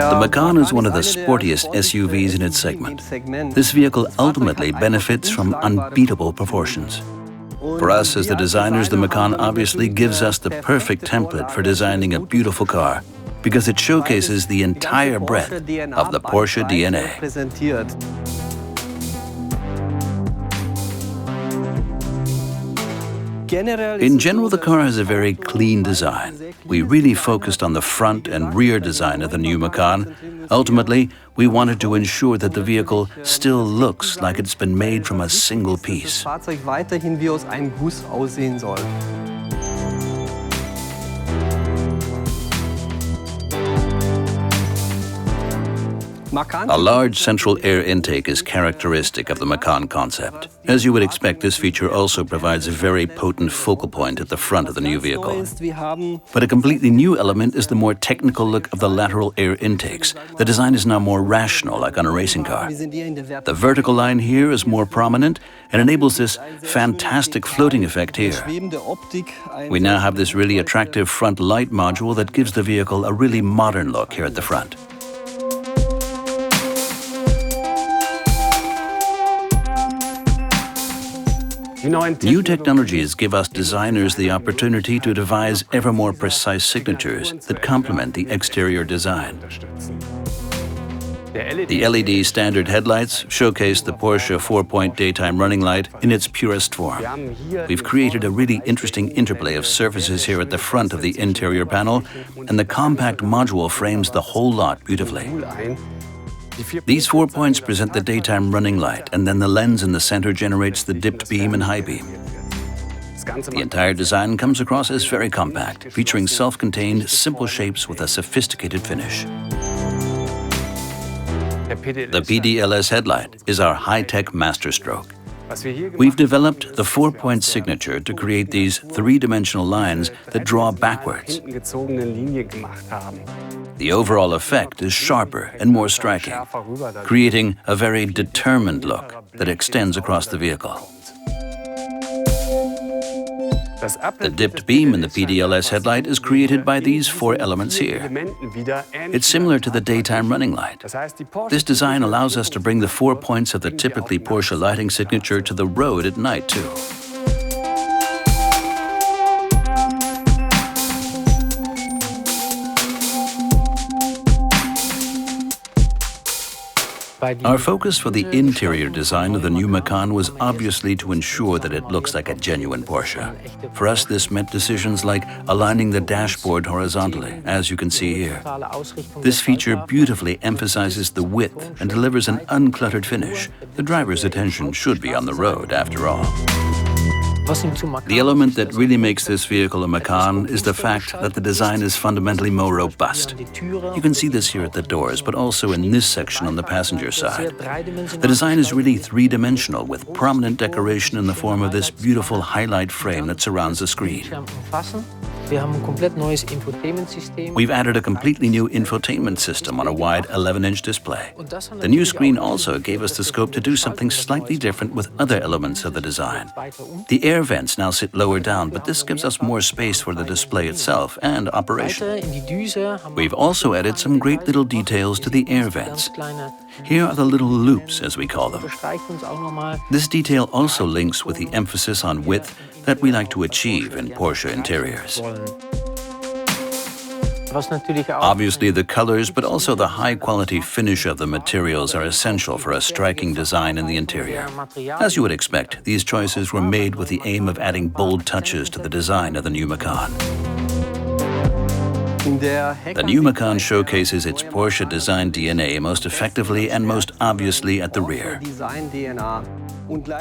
The Macan is one of the sportiest SUVs in its segment. This vehicle ultimately benefits from unbeatable proportions. For us as the designers, the Macan obviously gives us the perfect template for designing a beautiful car, because it showcases the entire breadth of the Porsche DNA. In general, the car has a very clean design. We really focused on the front and rear design of the new Macan. Ultimately, we wanted to ensure that the vehicle still looks like it's been made from a single piece. A large central air intake is characteristic of the Macan concept. As you would expect, this feature also provides a very potent focal point at the front of the new vehicle. But a completely new element is the more technical look of the lateral air intakes. The design is now more rational, like on a racing car. The vertical line here is more prominent and enables this fantastic floating effect here. We now have this really attractive front light module that gives the vehicle a really modern look here at the front. New technologies give us designers the opportunity to devise ever more precise signatures that complement the exterior design. The LED standard headlights showcase the Porsche 4-point daytime running light in its purest form. We've created a really interesting interplay of surfaces here at the front of the interior panel, and the compact module frames the whole lot beautifully. These 4 points present the daytime running light, and then the lens in the center generates the dipped beam and high beam. The entire design comes across as very compact, featuring self-contained, simple shapes with a sophisticated finish. The PDLS headlight is our high-tech masterstroke. We've developed the 4-point signature to create these three-dimensional lines that draw backwards. The overall effect is sharper and more striking, creating a very determined look that extends across the vehicle. The dipped beam in the PDLS headlight is created by these 4 elements here. It's similar to the daytime running light. This design allows us to bring the 4 points of the typically Porsche lighting signature to the road at night too. Our focus for the interior design of the new Macan was obviously to ensure that it looks like a genuine Porsche. For us, this meant decisions like aligning the dashboard horizontally, as you can see here. This feature beautifully emphasizes the width and delivers an uncluttered finish. The driver's attention should be on the road, after all. The element that really makes this vehicle a Macan is the fact that the design is fundamentally more robust. You can see this here at the doors, but also in this section on the passenger side. The design is really three-dimensional, with prominent decoration in the form of this beautiful highlight frame that surrounds the screen. We've added a completely new infotainment system on a wide 11-inch display. The new screen also gave us the scope to do something slightly different with other elements of the design. The air vents now sit lower down, but this gives us more space for the display itself and operation. We've also added some great little details to the air vents. Here are the little loops, as we call them. This detail also links with the emphasis on width that we like to achieve in Porsche interiors. Obviously, the colors, but also the high-quality finish of the materials are essential for a striking design in the interior. As you would expect, these choices were made with the aim of adding bold touches to the design of the new Macan. The new Macan showcases its Porsche design DNA most effectively and most obviously at the rear.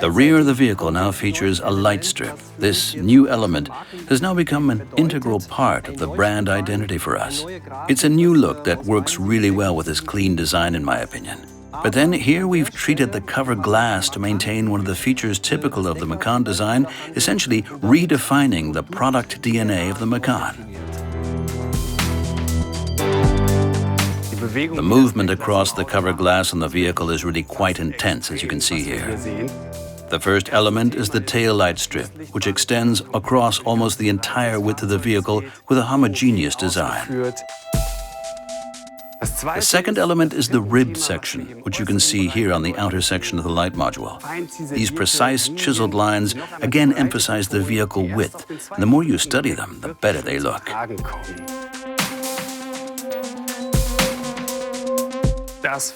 The rear of the vehicle now features a light strip. This new element has now become an integral part of the brand identity for us. It's a new look that works really well with this clean design, in my opinion. But then here we've treated the cover glass to maintain one of the features typical of the Macan design, essentially redefining the product DNA of the Macan. The movement across the cover glass on the vehicle is really quite intense, as you can see here. The first element is the tail light strip, which extends across almost the entire width of the vehicle with a homogeneous design. The second element is the ribbed section, which you can see here on the outer section of the light module. These precise, chiseled lines again emphasize the vehicle width, and the more you study them, the better they look.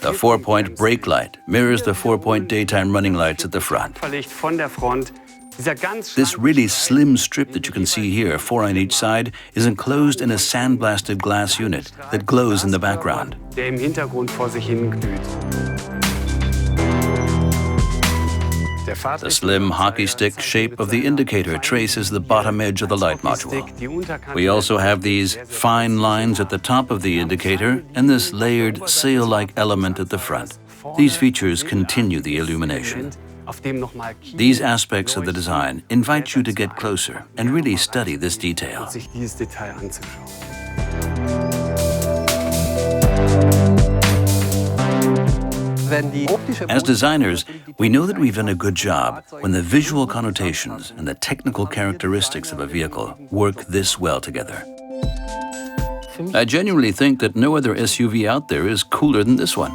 The 4-point brake light mirrors the 4-point daytime running lights at the front. This really slim strip that you can see here, 4 on each side, is enclosed in a sandblasted glass unit that glows in the background. The slim hockey stick shape of the indicator traces the bottom edge of the light module. We also have these fine lines at the top of the indicator and this layered sail-like element at the front. These features continue the illumination. These aspects of the design invite you to get closer and really study this detail. As designers, we know that we've done a good job when the visual connotations and the technical characteristics of a vehicle work this well together. I genuinely think that no other SUV out there is cooler than this one.